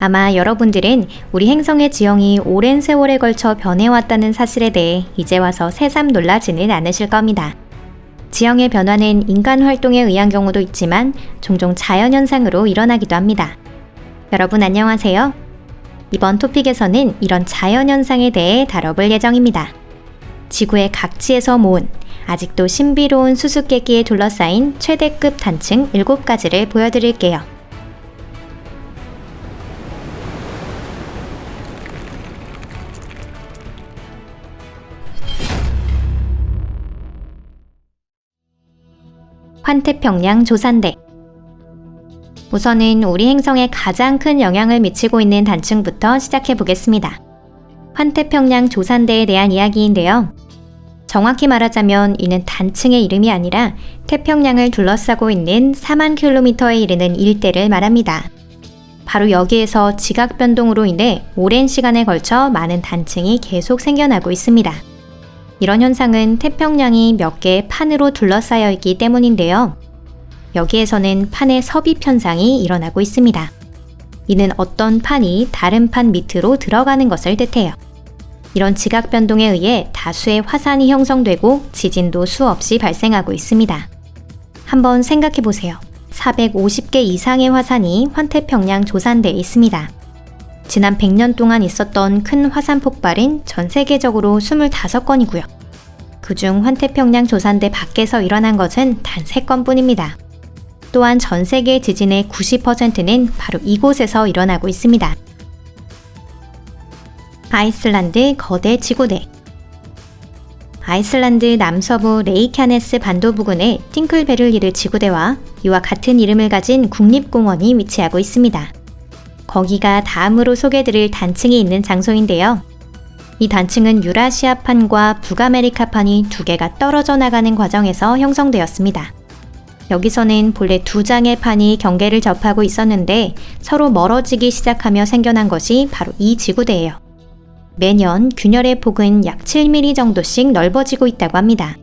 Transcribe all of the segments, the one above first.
아마 여러분들은 우리 행성의 지형이 오랜 세월에 걸쳐 변해왔다는 사실에 대해 이제 와서 새삼 놀라지는 않으실 겁니다. 지형의 변화는 인간 활동에 의한 경우도 있지만 종종 자연현상으로 일어나기도 합니다. 여러분 안녕하세요. 이번 토픽에서는 이런 자연현상에 대해 다뤄볼 예정입니다. 지구의 각지에서 모은 아직도 신비로운 수수께끼에 둘러싸인 최대급 단층 7가지를 보여드릴게요. 환태평양 조산대. 우선은 우리 행성에 가장 큰 영향을 미치고 있는 단층부터 시작해 보겠습니다. 환태평양 조산대에 대한 이야기인데요. 정확히 말하자면 이는 단층의 이름이 아니라 태평양을 둘러싸고 있는 4만 킬로미터에 이르는 일대를 말합니다. 바로 여기에서 지각 변동으로 인해 오랜 시간에 걸쳐 많은 단층이 계속 생겨나고 있습니다. 이런 현상은 태평양이 몇 개의 판으로 둘러싸여 있기 때문인데요. 여기에서는 판의 섭입 현상이 일어나고 있습니다. 이는 어떤 판이 다른 판 밑으로 들어가는 것을 뜻해요. 이런 지각 변동에 의해 다수의 화산이 형성되고 지진도 수없이 발생하고 있습니다. 한번 생각해 보세요. 450개 이상의 화산이 환태평양 조산대에 있습니다. 지난 100년 동안 있었던 큰 화산 폭발은 전 세계적으로 25건이고요. 그중 환태평양 조산대 밖에서 일어난 것은 단 3건 뿐입니다. 또한 전 세계 지진의 90%는 바로 이곳에서 일어나고 있습니다. 아이슬란드 거대 지구대. 아이슬란드 남서부 레이캬네스 반도 부근의 팅클베를리르 지구대와 이와 같은 이름을 가진 국립공원이 위치하고 있습니다. 거기가 다음으로 소개드릴 단층이 있는 장소인데요. 이 단층은 유라시아판과 북아메리카판이 두 개가 떨어져 나가는 과정에서 형성되었습니다. 여기서는 본래 두 장의 판이 경계를 접하고 있었는데 서로 멀어지기 시작하며 생겨난 것이 바로 이 지구대예요. 매년 균열의 폭은 약 7mm 정도씩 넓어지고 있다고 합니다.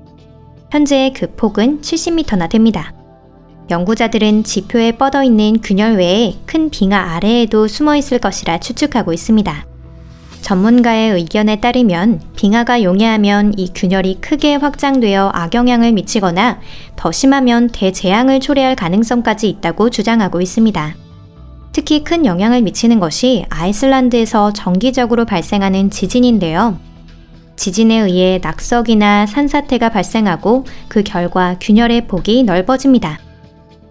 현재 그 폭은 70m나 됩니다. 연구자들은 지표에 뻗어있는 균열 외에 큰 빙하 아래에도 숨어있을 것이라 추측하고 있습니다. 전문가의 의견에 따르면 빙하가 용해하면 이 균열이 크게 확장되어 악영향을 미치거나 더 심하면 대재앙을 초래할 가능성까지 있다고 주장하고 있습니다. 특히 큰 영향을 미치는 것이 아이슬란드에서 정기적으로 발생하는 지진인데요. 지진에 의해 낙석이나 산사태가 발생하고 그 결과 균열의 폭이 넓어집니다.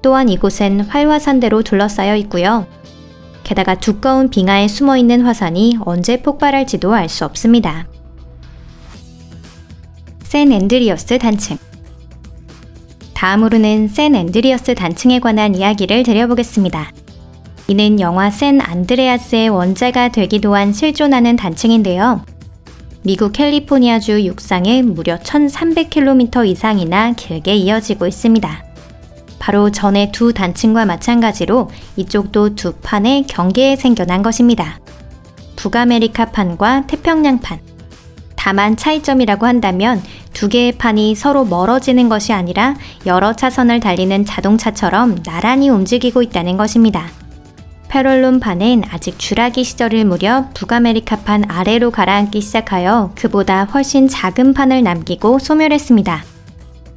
또한 이곳은 활화산대로 둘러싸여 있고요. 게다가 두꺼운 빙하에 숨어있는 화산이 언제 폭발할지도 알 수 없습니다. 샌 앤드리어스 단층. 다음으로는 샌 앤드리어스 단층에 관한 이야기를 드려보겠습니다. 이는 영화 샌 안드레아스의 원제가 되기도 한 실존하는 단층인데요. 미국 캘리포니아주 육상에 무려 1300km 이상이나 길게 이어지고 있습니다. 바로 전의 두 단층과 마찬가지로 이쪽도 두 판의 경계에 생겨난 것입니다. 북아메리카판과 태평양판. 다만 차이점이라고 한다면 두 개의 판이 서로 멀어지는 것이 아니라 여러 차선을 달리는 자동차처럼 나란히 움직이고 있다는 것입니다. 페롤론판은 아직 주라기 시절일 무렵 북아메리카판 아래로 가라앉기 시작하여 그보다 훨씬 작은 판을 남기고 소멸했습니다.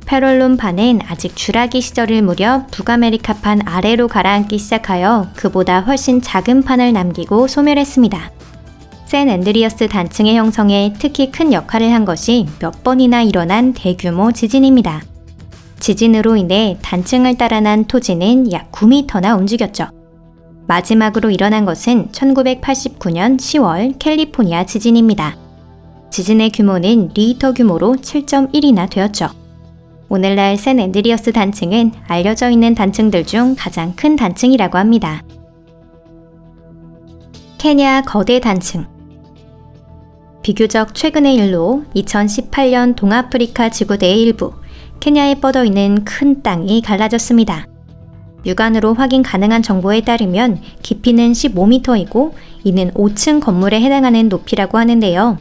페롤론판은 아직 주라기 시절일 무렵 북아메리카판 아래로 가라앉기 시작하여 그보다 훨씬 작은 판을 남기고 소멸했습니다. 샌 앤드리어스 단층의 형성에 특히 큰 역할을 한 것이 몇 번이나 일어난 대규모 지진입니다. 지진으로 인해 단층을 따라 난 토지는 약 9m나 움직였죠. 마지막으로 일어난 것은 1989년 10월 캘리포니아 지진입니다. 지진의 규모는 리히터 규모로 7.1이나 되었죠. 오늘날 샌 앤드리어스 단층은 알려져 있는 단층들 중 가장 큰 단층이라고 합니다. 케냐 거대 단층. 비교적 최근의 일로 2018년 동아프리카 지구대의 일부, 케냐에 뻗어있는 큰 땅이 갈라졌습니다. 육안으로 확인 가능한 정보에 따르면 깊이는 15m이고 이는 5층 건물에 해당하는 높이라고 하는데요.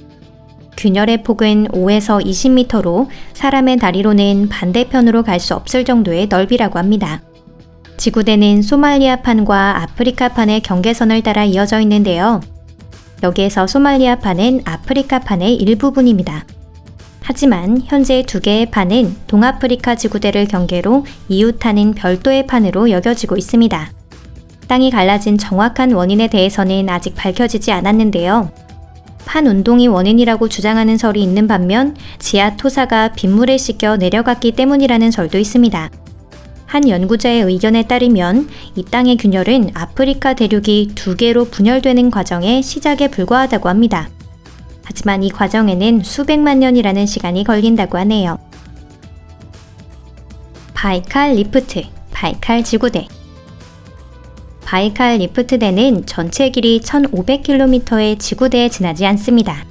균열의 폭은 5에서 20m로 사람의 다리로는 반대편으로 갈 수 없을 정도의 넓이라고 합니다. 지구대는 소말리아판과 아프리카판의 경계선을 따라 이어져 있는데요. 여기에서 소말리아판은 아프리카판의 일부분입니다. 하지만 현재 두 개의 판은 동아프리카 지구대를 경계로 이웃하는 별도의 판으로 여겨지고 있습니다. 땅이 갈라진 정확한 원인에 대해서는 아직 밝혀지지 않았는데요. 판 운동이 원인이라고 주장하는 설이 있는 반면 지하 토사가 빗물에 씻겨 내려갔기 때문이라는 설도 있습니다. 한 연구자의 의견에 따르면 이 땅의 균열은 아프리카 대륙이 두 개로 분열되는 과정의 시작에 불과하다고 합니다. 하지만 이 과정에는 수백만 년이라는 시간이 걸린다고 하네요. 바이칼 리프트, 바이칼 지구대. 바이칼 리프트대는 전체 길이 1500km의 지구대에 지나지 않습니다.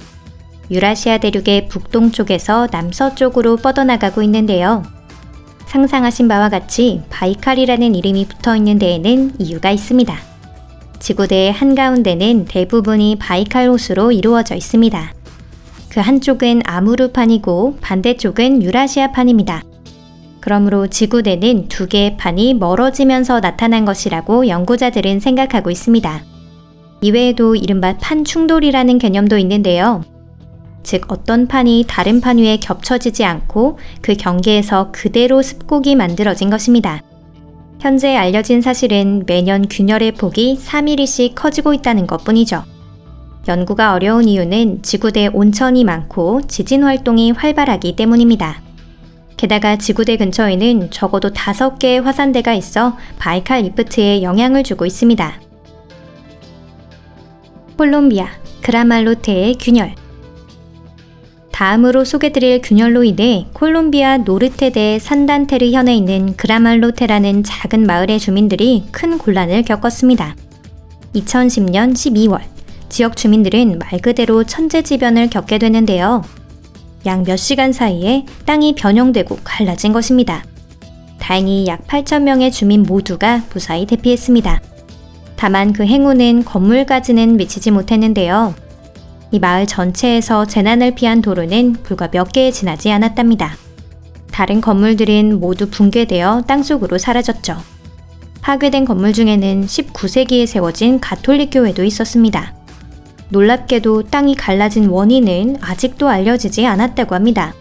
유라시아 대륙의 북동쪽에서 남서쪽으로 뻗어나가고 있는데요. 상상하신 바와 같이 바이칼이라는 이름이 붙어 있는 데에는 이유가 있습니다. 지구대의 한가운데는 대부분이 바이칼 호수로 이루어져 있습니다. 그 한쪽은 아무르판이고 반대쪽은 유라시아판입니다. 그러므로 지구대는 두 개의 판이 멀어지면서 나타난 것이라고 연구자들은 생각하고 있습니다. 이외에도 이른바 판 충돌이라는 개념도 있는데요. 즉 어떤 판이 다른 판 위에 겹쳐지지 않고 그 경계에서 그대로 습곡이 만들어진 것입니다. 현재 알려진 사실은 매년 균열의 폭이 3mm씩 커지고 있다는 것뿐이죠. 연구가 어려운 이유는 지구대 온천이 많고 지진 활동이 활발하기 때문입니다. 게다가 지구대 근처에는 적어도 5개의 화산대가 있어 바이칼 리프트에 영향을 주고 있습니다. 콜롬비아, 그라말로테의 균열. 다음으로 소개드릴 균열로 인해 콜롬비아 노르테대 산단테르 현에 있는 그라말로테라는 작은 마을의 주민들이 큰 곤란을 겪었습니다. 2010년 12월, 지역 주민들은 말 그대로 천재지변을 겪게 되는데요. 약 몇 시간 사이에 땅이 변형되고 갈라진 것입니다. 다행히 약 8,000명의 주민 모두가 무사히 대피했습니다. 다만 그 행운은 건물까지는 미치지 못했는데요. 이 마을 전체에서 재난을 피한 도로는 불과 몇 개에 지나지 않았답니다. 다른 건물들은 모두 붕괴되어 땅속으로 사라졌죠. 파괴된 건물 중에는 19세기에 세워진 가톨릭 교회도 있었습니다. 놀랍게도 땅이 갈라진 원인은 아직도 알려지지 않았다고 합니다.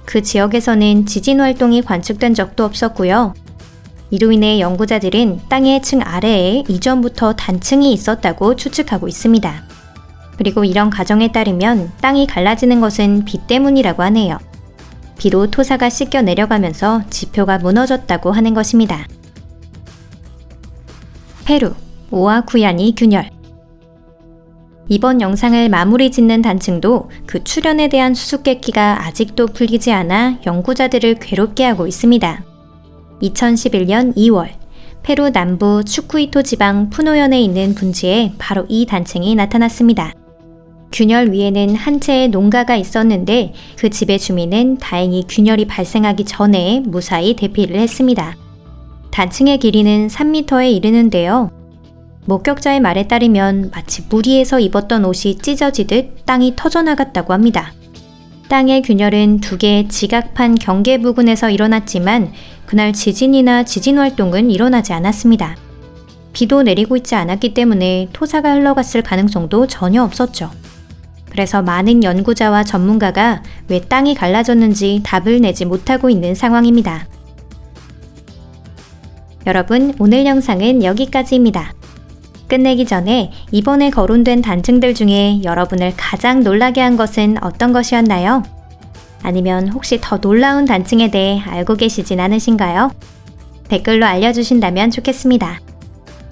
그 지역에서는 지진 활동이 관측된 적도 없었고요. 이로 인해 연구자들은 땅의 층 아래에 이전부터 단층이 있었다고 추측하고 있습니다. 그리고 이런 가정에 따르면 땅이 갈라지는 것은 비 때문이라고 하네요. 비로 토사가 씻겨 내려가면서 지표가 무너졌다고 하는 것입니다. 페루, 오아쿠야니 균열. 이번 영상을 마무리 짓는 단층도 그 출현에 대한 수수께끼가 아직도 풀리지 않아 연구자들을 괴롭게 하고 있습니다. 2011년 2월, 페루 남부 추쿠이토 지방 푸노현에 있는 분지에 바로 이 단층이 나타났습니다. 균열 위에는 한 채의 농가가 있었는데 그 집의 주민은 다행히 균열이 발생하기 전에 무사히 대피를 했습니다. 단층의 길이는 3m에 이르는데요. 목격자의 말에 따르면 마치 무리해서 입었던 옷이 찢어지듯 땅이 터져나갔다고 합니다. 땅의 균열은 두 개의 지각판 경계 부근에서 일어났지만 그날 지진이나 지진 활동은 일어나지 않았습니다. 비도 내리고 있지 않았기 때문에 토사가 흘러갔을 가능성도 전혀 없었죠. 그래서 많은 연구자와 전문가가 왜 땅이 갈라졌는지 답을 내지 못하고 있는 상황입니다. 여러분, 오늘 영상은 여기까지입니다. 끝내기 전에 이번에 거론된 단층들 중에 여러분을 가장 놀라게 한 것은 어떤 것이었나요? 아니면 혹시 더 놀라운 단층에 대해 알고 계시진 않으신가요? 댓글로 알려주신다면 좋겠습니다.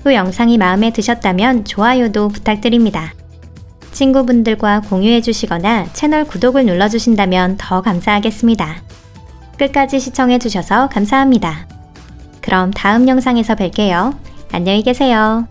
또 영상이 마음에 드셨다면 좋아요도 부탁드립니다. 친구분들과 공유해 주시거나 채널 구독을 눌러주신다면 더 감사하겠습니다. 끝까지 시청해 주셔서 감사합니다. 그럼 다음 영상에서 뵐게요. 안녕히 계세요.